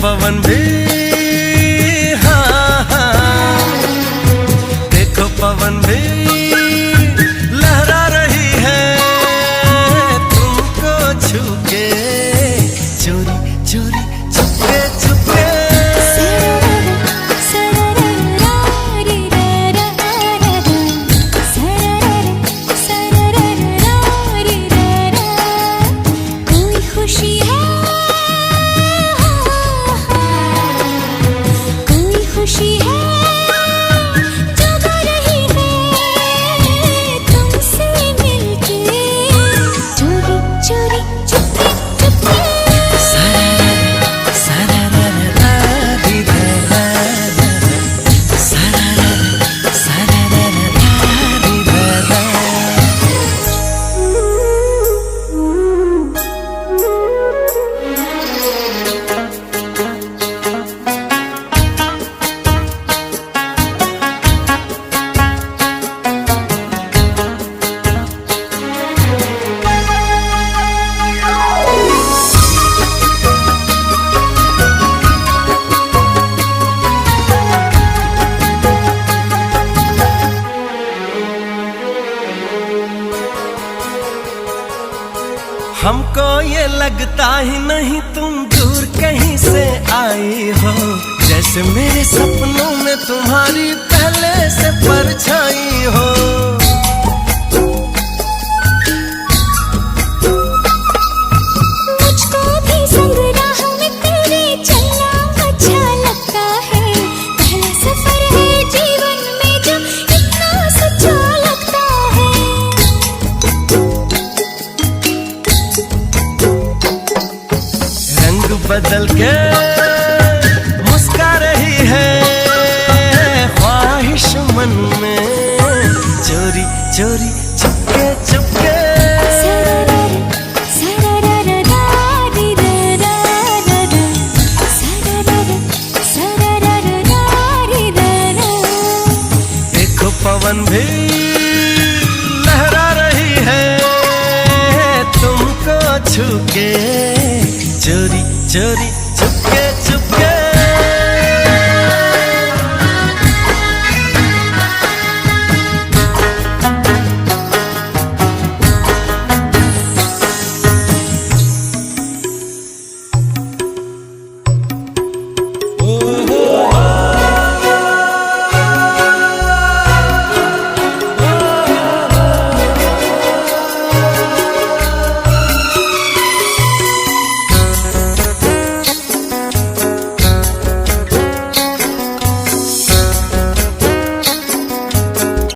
पवन भी, हाँ हाँ, देखो पवन भी लहरा रही है तुमको छू के, चोरी चोरी छुपके छुपके। हमको ये लगता ही नहीं तुम दूर कहीं से आई हो, जैसे मेरे सपनों में तुम्हारी पहले से परछाई हो। मुझको भी संग राह में तेरे चलना अच्छा लगता है, पहला सफर है जीवन में जो इतना सच्चा लगता है। बदल के मुस्का रही है ख्वाहिश मन में, चोरी चोरी चुपके चुपके। देखो पवन भी लहरा रही है तुमको छू के, चोरी चोरी